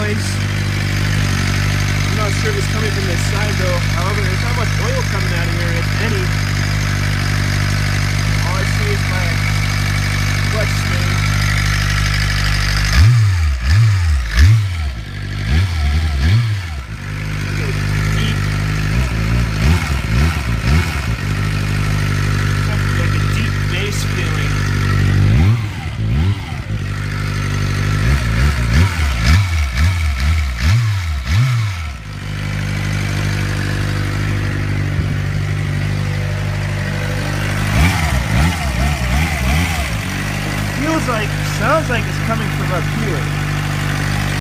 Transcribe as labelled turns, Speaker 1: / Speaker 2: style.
Speaker 1: noise. I'm not sure if it's coming from this side though. However, there's not much oil coming out of here, if any. All I see is my clutch spinning. Sounds like it's coming from up here.